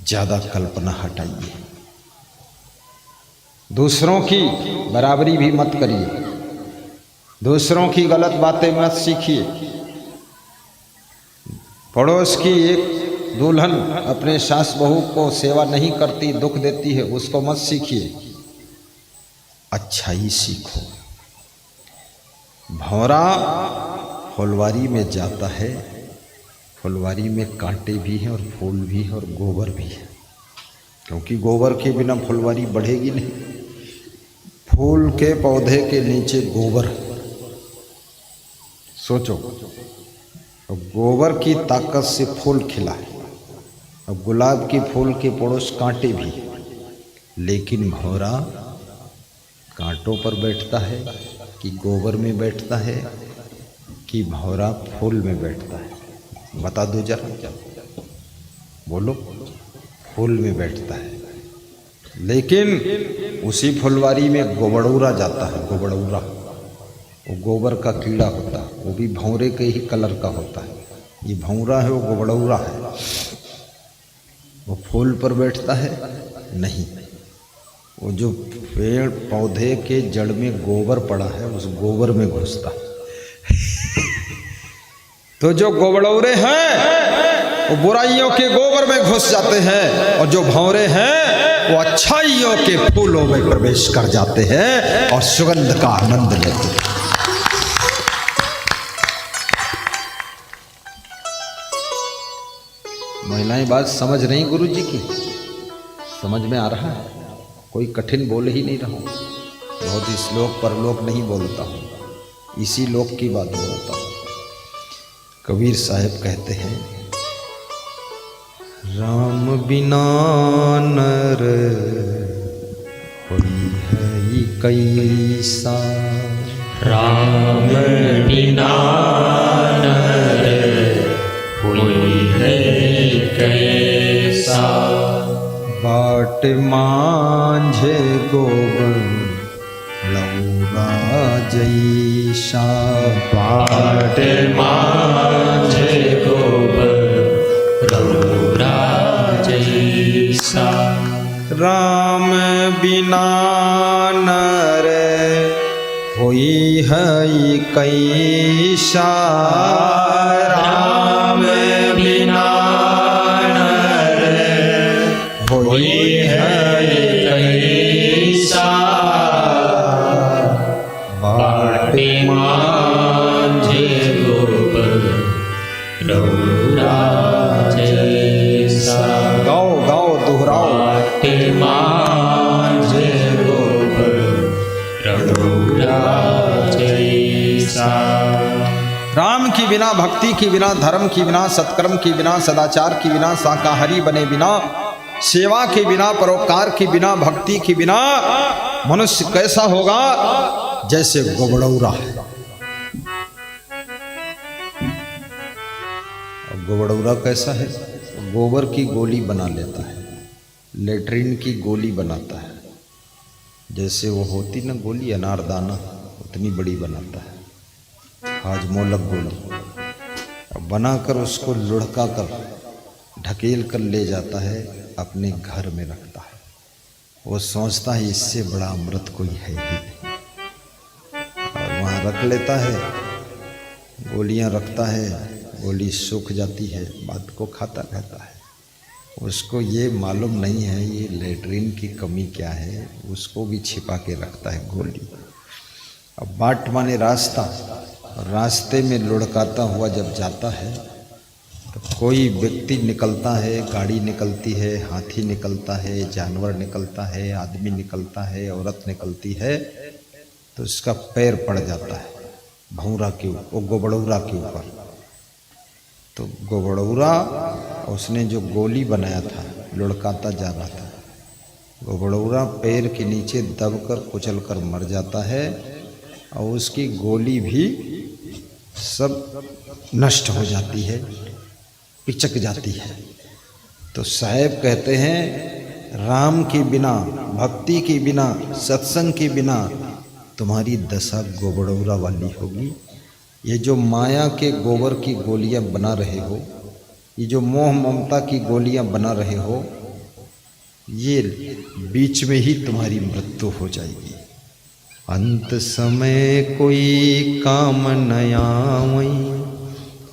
ज़्यादा कल्पना हटाइए, दूसरों की बराबरी भी मत करिए, दूसरों की गलत बातें मत सीखिए। पड़ोस की एक दुल्हन अपने सास बहू को सेवा नहीं करती, दुख देती है, उसको मत सीखिए, अच्छाई सीखो। भौरा फुलवारी में जाता है, फुलवारी में कांटे भी हैं और फूल भी हैं और गोबर भी है, क्योंकि गोबर के बिना फुलवारी बढ़ेगी नहीं। फूल के पौधे के नीचे गोबर, सोचो, और गोबर की ताकत से फूल खिला है। अब गुलाब के फूल के पड़ोस कांटे भी, लेकिन भौरा कांटों पर बैठता है कि गोबर में बैठता है कि भौरा फूल में बैठता है? बता दो जरा, बोलो। फूल में बैठता है, लेकिन उसी फुलवारी में गोबड़ौरा जाता है। गोबड़ौरा वो गोबर का कीड़ा होता है, वो भी भौरे के ही कलर का होता है। ये भौरा है, वो गोबड़ौरा है। वो फूल पर बैठता है नहीं, वो जो पेड़ पौधे के जड़ में गोबर पड़ा है उस गोबर में घुसता है। तो जो गोबड़ौरे हैं वो बुराइयों के गोबर में घुस जाते हैं, और जो भौरे हैं वो अच्छाइयों के फूलों में प्रवेश कर जाते हैं और सुगंध का आनंद लेते हैं। महिलाएं बात समझ रही गुरुजी की? समझ में आ रहा है? कोई कठिन बोल ही नहीं रहा हूँ, बहुत ही श्लोक परलोक नहीं बोलता हूँ, इसी लोक की बात बोलता हूँ। कबीर साहब कहते हैं, राम बिना नर होई है कैसा, राम बिना नर होई है कैसा, बाट मांझे गोबड़ौरा जैसा, बाट मांझे गोबड़ौरा जैसा, राम बिना नर होई है कैसा, राम बिना नर होई है कैसा, बाट मांझे गोबड़ौरा जैसा। गाओ गाओ दोहराओ। बाट मांझे गोबड़ौरा जैसा। राम की बिना, भक्ति की बिना, धर्म की बिना, सत्कर्म की बिना, सदाचार की बिना, शाकाहारी बने बिना, सेवा के बिना, परोपकार की बिना, भक्ति की बिना मनुष्य कैसा होगा? जैसे गोबड़ौरा है। गोबड़ौरा कैसा है? गोबर की गोली बना लेता है, लेट्रिन की गोली बनाता है, जैसे वो होती ना गोली अनारदाना, उतनी बड़ी बनाता है, हाजमोलक गोली। अब बनाकर उसको लुढ़का कर ढकेल कर ले जाता है, अपने घर में रखता है। वो सोचता है इससे बड़ा अमृत कोई है ही नहीं, और वहाँ रख लेता है, गोलियाँ रखता है, गोली सूख जाती है, बात को खाता रहता है। उसको ये मालूम नहीं है ये लेट्रिन की कमी क्या है, उसको भी छिपा के रखता है गोली। अब बाट माने रास्ता, रास्ते में लुढ़काता हुआ जब जाता है तो कोई व्यक्ति निकलता है, गाड़ी निकलती है, हाथी निकलता है, जानवर निकलता है, आदमी निकलता है, औरत निकलती है, तो उसका पैर पड़ जाता है भौरा के ऊपर, गोबड़ौरा के ऊपर। तो गोबड़ौरा उसने जो गोली बनाया था, लुढ़काता जा रहा था, गोबड़ौरा पैर के नीचे दबकर कुचलकर मर जाता है, और उसकी गोली भी सब नष्ट हो जाती है, पिचक जाती है। तो साहब कहते हैं, राम के बिना, भक्ति के बिना, सत्संग के बिना तुम्हारी दशा गोबड़ौरा वाली होगी। ये जो माया के गोबर की गोलियां बना रहे हो, ये जो मोह ममता की गोलियां बना रहे हो, ये बीच में ही तुम्हारी मृत्यु हो जाएगी। अंत समय कोई काम न आवई,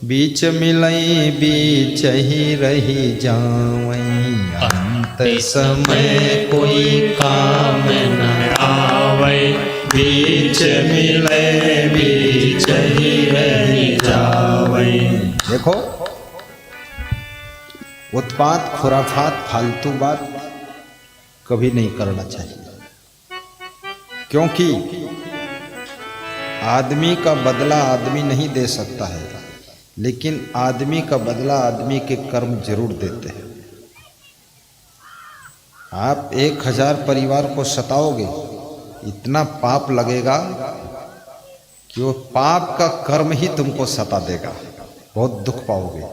बीच मिलई बीच ही रही जावई। अंत समय कोई काम न आवै, बीच मिले बीच ही रही जावै। देखो, उत्पात, खुराफात, फालतू बात कभी नहीं करना चाहिए, क्योंकि आदमी का बदला आदमी नहीं दे सकता है, लेकिन आदमी का बदला आदमी के कर्म जरूर देते हैं। आप 1000 परिवार को सताओगे, इतना पाप लगेगा कि वो पाप का कर्म ही तुमको सता देगा, बहुत दुख पाओगे।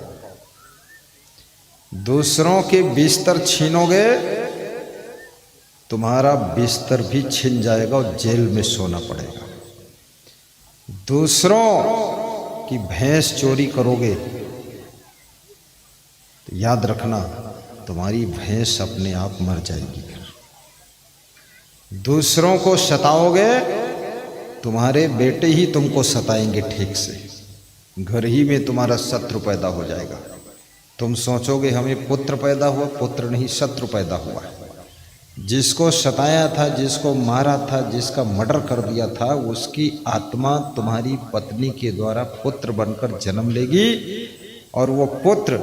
दूसरों के बिस्तर छीनोगे, तुम्हारा बिस्तर भी छिन जाएगा और जेल में सोना पड़ेगा। दूसरों की भैंस चोरी करोगे तो याद रखना, तुम्हारी भैंस अपने आप मर जाएगी। दूसरों को सताओगे, तुम्हारे बेटे ही तुमको सताएंगे ठीक से, घर ही में तुम्हारा शत्रु पैदा हो जाएगा। तुम सोचोगे हमें पुत्र पैदा हुआ, पुत्र नहीं शत्रु पैदा हुआ है। जिसको सताया था, जिसको मारा था, जिसका मर्डर कर दिया था, उसकी आत्मा तुम्हारी पत्नी के द्वारा पुत्र बनकर जन्म लेगी, और वो पुत्र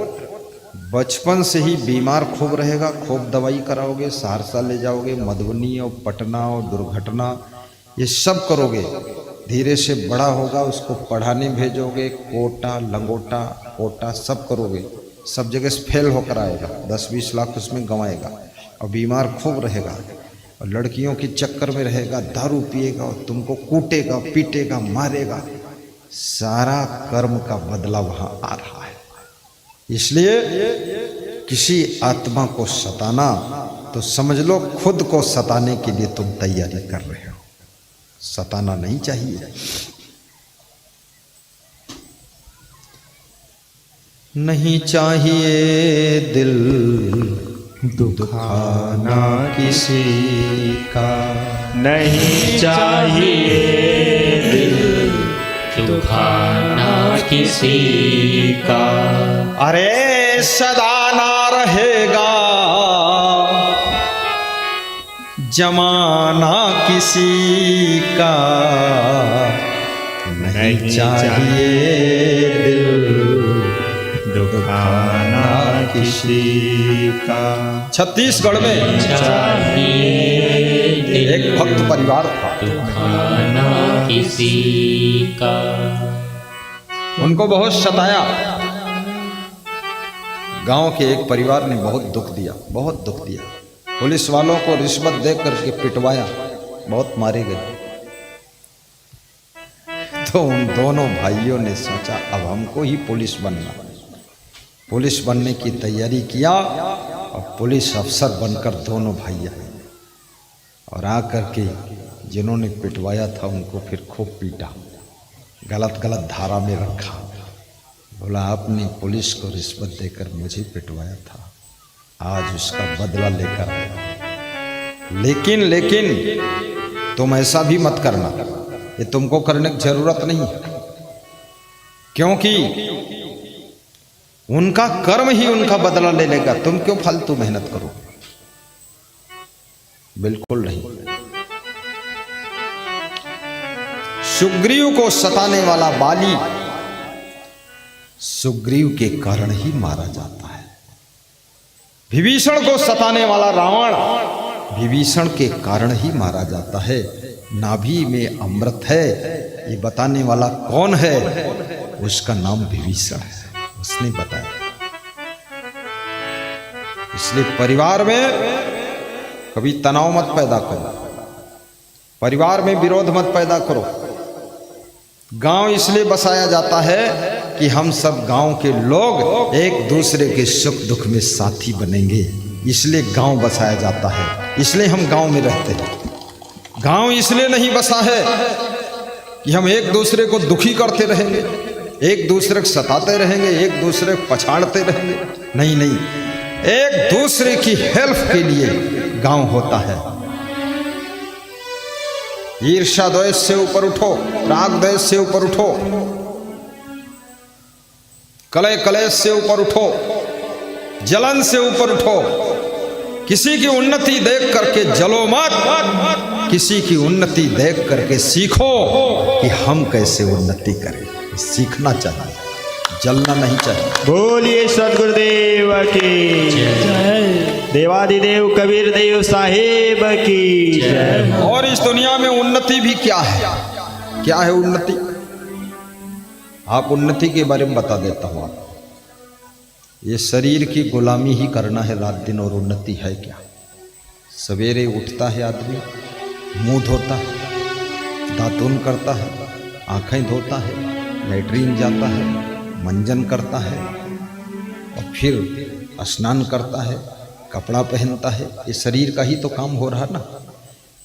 बचपन से ही बीमार खूब रहेगा, खूब दवाई कराओगे, सहरसा ले जाओगे, मधुबनी और पटना और दुर्घटना ये सब करोगे। धीरे से बड़ा होगा, उसको पढ़ाने भेजोगे, कोटा लंगोटा कोटा सब करोगे, सब जगह से फेल होकर आएगा, 10-20 लाख उसमें गंवाएगा और बीमार खूब रहेगा, और लड़कियों के चक्कर में रहेगा, दारू पिएगा और तुमको कूटेगा, पीटेगा, मारेगा। सारा कर्म का बदला वहाँ आ रहा है। इसलिए किसी आत्मा को सताना तो समझ लो खुद को सताने के लिए तुम तैयारी कर रहे हो, सताना नहीं चाहिए। नहीं चाहिए दिल दुखाना किसी का, नहीं चाहिए दिल दुखाना किसी का। अरे सदा ना रहेगा जमाना किसी का, नहीं चाहिए दिल दुखाना किसी का। छत्तीसगढ़ में एक भक्त परिवार था, दुखाना किसी का। उनको बहुत सताया। गांव के एक परिवार ने बहुत दुख दिया, बहुत दुख दिया। पुलिस वालों को रिश्वत दे करके पिटवाया, बहुत मारे गए। तो उन दोनों भाइयों ने सोचा अब हमको ही पुलिस बनना। पुलिस बनने की तैयारी किया और पुलिस अफसर बनकर दोनों भाई आए और आकर के जिन्होंने पिटवाया था उनको फिर खूब पीटा, गलत गलत धारा में रखा। बोला आपने पुलिस को रिश्वत देकर मुझे पिटवाया था, आज उसका बदला लेकर आया। लेकिन तुम ऐसा भी मत करना, ये तुमको करने की जरूरत नहीं है, क्योंकि उनका कर्म ही उनका बदला ले लेगा। तुम क्यों फालतू मेहनत करो? बिल्कुल नहीं। सुग्रीव को सताने वाला बाली सुग्रीव के कारण ही मारा जाता है। विभीषण को सताने वाला रावण विभीषण के कारण ही मारा जाता है। नाभि में अमृत है ये बताने वाला कौन है? उसका नाम विभीषण है, उसने बताया। इसलिए परिवार में कभी तनाव मत पैदा करो, परिवार में विरोध मत पैदा करो। गांव इसलिए बसाया जाता है कि हम सब गांव के लोग एक दूसरे के सुख दुख में साथी बनेंगे, इसलिए गांव बसाया जाता है। इसलिए हम गांव में रहते हैं। गांव इसलिए नहीं बसा है कि हम एक दूसरे को दुखी करते रहेंगे, एक दूसरे को सताते रहेंगे, एक दूसरे को पछाड़ते रहेंगे। नहीं नहीं, एक दूसरे की हेल्प के लिए गांव होता है। ईर्ष्या द्वेष से ऊपर उठो, राग द्वेष से ऊपर उठो, कलह कलेश से ऊपर उठो, जलन से ऊपर उठो। किसी की उन्नति देख करके जलो मत, किसी की उन्नति देख करके सीखो कि हम कैसे उन्नति करें। सीखना चाहिए, जलना नहीं चाहिए। बोलिए सदगुरुदेव की जय, देवादिदेव कबीर देव साहेब की जय। और इस दुनिया में उन्नति भी क्या है? क्या है उन्नति? आप उन्नति के बारे में बता देता हूं आपको। ये शरीर की गुलामी ही करना है रात दिन, और उन्नति है क्या? सवेरे उठता है आदमी, मुंह धोता है, दातुन करता है, आंखें धोता है, लैट्रीन जाता है, मंजन करता है, और फिर स्नान करता है, कपड़ा पहनता है। ये शरीर का ही तो काम हो रहा ना।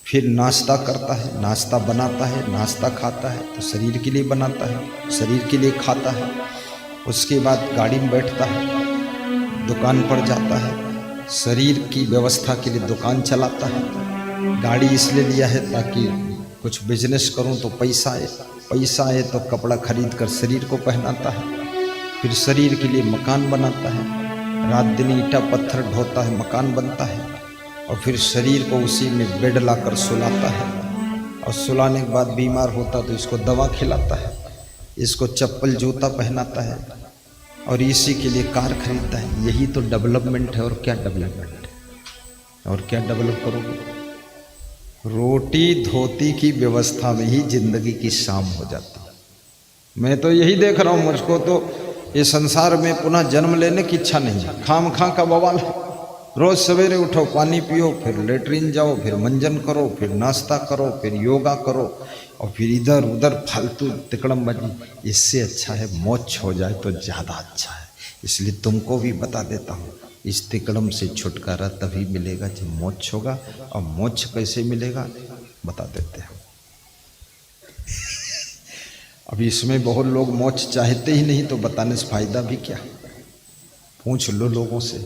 फिर नाश्ता करता है, नाश्ता बनाता है, नाश्ता खाता है, तो शरीर के लिए बनाता है, शरीर के लिए खाता है। उसके बाद गाड़ी में बैठता है, दुकान पर जाता है, शरीर की व्यवस्था के लिए दुकान चलाता है। गाड़ी इसलिए लिया है ताकि कुछ बिजनेस करूं तो पैसा आए, पैसा आए तो कपड़ा खरीद कर शरीर को पहनाता है। फिर शरीर के लिए मकान बनाता है, रात दिन ईंटा पत्थर ढोता है, मकान बनता है। और फिर शरीर को उसी में बेड लाकर सुलाता है, और सुलाने के बाद बीमार होता तो इसको दवा खिलाता है, इसको चप्पल जूता पहनाता है, और इसी के लिए कार खरीदता है। यही तो डेवलपमेंट है। और क्या डेवलपमेंट है? और क्या डेवलप करोगे? रोटी धोती की व्यवस्था में ही जिंदगी की शाम हो जाती है। मैं तो यही देख रहा हूँ, मुझको तो ये संसार में पुनः जन्म लेने की इच्छा नहीं है। खाम खा का बवाल है। रोज सवेरे उठो, पानी पियो, फिर लेटरिन जाओ, फिर मंजन करो, फिर नाश्ता करो, फिर योगा करो, और फिर इधर उधर फालतू तिकड़मबाजी। इससे अच्छा है मोक्ष हो जाए तो ज़्यादा अच्छा है। इसलिए तुमको भी बता देता हूँ, इस तिकड़म से छुटकारा तभी मिलेगा जब मोक्ष होगा। और मोक्ष कैसे मिलेगा बता देते हैं। अभी इसमें बहुत लोग मोक्ष चाहते ही नहीं, तो बताने से फायदा भी क्या? पूछ लो लोगों से,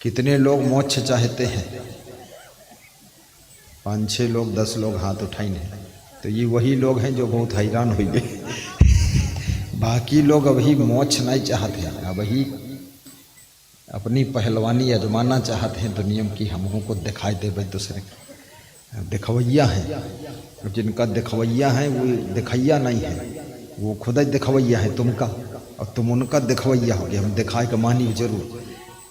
कितने लोग मोक्ष चाहते हैं? 5-6 लोग, 10 लोग हाथ उठाई नहीं, तो ये वही लोग हैं जो बहुत हैरान हुए। बाकी लोग अभी मोक्ष नहीं चाहते हैं, अभी अपनी पहलवानी आजमाना चाहते हैं दुनिया की। हमों को दिखाई दे भाई दूसरे दिखवैया हैं। जिनका दिखवैया है वो दिखैया नहीं है, वो खुद ही दिखवैया है तुमका, और तुम उनका दिखवैया हो गए। हम दिखाए का मानी जरूर,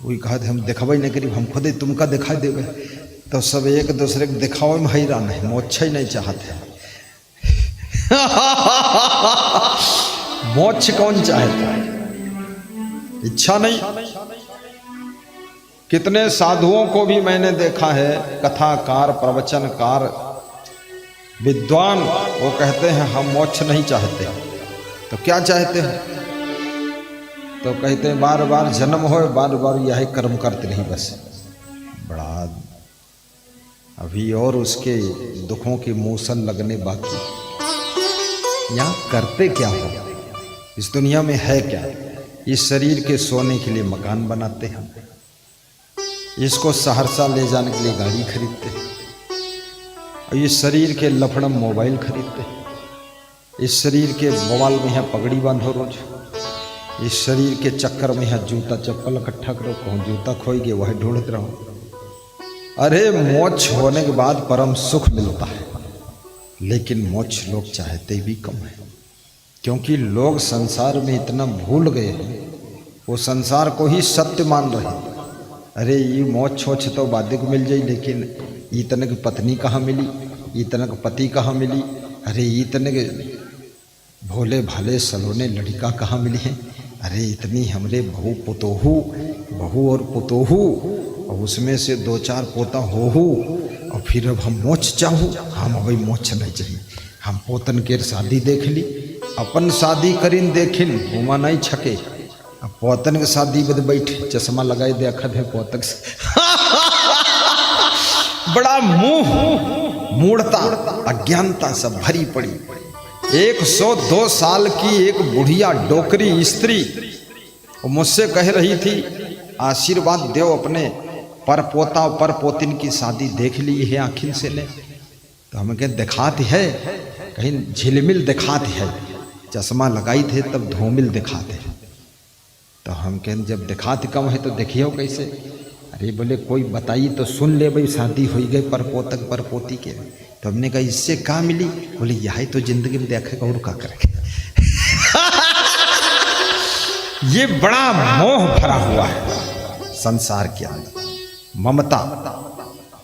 वही कहा हम दिखवाई नहीं करीब, हम खुद ही तुमका दिखाई देवे। तो सब एक दूसरे को दिखावे में हैरान है, मोक्ष ही नहीं चाहते हैं। मोक्ष कौन चाहता है? इच्छा नहीं। कितने साधुओं को भी मैंने देखा है, कथाकार, प्रवचनकार, विद्वान, वो कहते हैं हम मोक्ष नहीं चाहते। तो क्या चाहते हैं? तो कहते हैं बार बार जन्म हो, बार बार यही कर्म करते रही बस। बड़ा अभी और उसके दुखों की मूसल लगने बाकी। यहाँ करते क्या हो? इस दुनिया में है क्या? इस शरीर के सोने के लिए मकान बनाते हैं, इसको सहरसा ले जाने के लिए गाड़ी खरीदते हैं, और इस शरीर के लफड़म मोबाइल खरीदते हैं। इस शरीर के बवाल में यहाँ पगड़ी बांधो रोज, इस शरीर के चक्कर में यहाँ जूता चप्पल इकट्ठा करो, कहूँ जूता खोई गए वही ढूंढते रहो। अरे मोक्ष होने के बाद परम सुख मिलता है, लेकिन मोक्ष लोग चाहते भी कम है, क्योंकि लोग संसार में इतना भूल गए हैं, वो संसार को ही सत्य मान रहे हैं। अरे ये मोक्ष होछ तो बाधिक मिल जाई, लेकिन इतने की पत्नी कहाँ मिली, इतने का पति कहाँ मिली, अरे इतने के भोले भाले सलोने लड़का कहाँ मिली है, अरे इतनी हमरे बहू और पुतोहू, और उसमें से 2-4 पोता हो, और फिर अब हम मोक्ष चाहूँ। हम अभी मोक्ष नहीं चाहिए, हम पोतन के शादी देख ली, अपन शादी करीन देखिन घुमा नहीं छके, अब पोतन के शादी बद बैठे चश्मा लगाए देखा है पोतक से। बड़ा मुंह मूढ़ता अज्ञानता सब भरी पड़ी। 102 साल की एक बुढ़िया डोकरी स्त्री मुझसे कह रही थी आशीर्वाद दो अपने पर पोता और पर पोतिन की शादी देख ली है आखिर से ने। तो हम कहें दिखाती है, कहीं झिलमिल दिखाती है, चश्मा लगाई थे तब धूमिल दिखाते। तो हम कहें जब दिखाती कम है तो देखियो कैसे। अरे बोले कोई बताइए तो सुन ले भाई, शादी हो गई पर पोतक पर पोती के। तो हमने कहा इससे क्या मिली? बोले यही तो जिंदगी में देखेगा और क्या करेंगे। ये बड़ा मोह भरा हुआ है संसार के अंदर, ममता।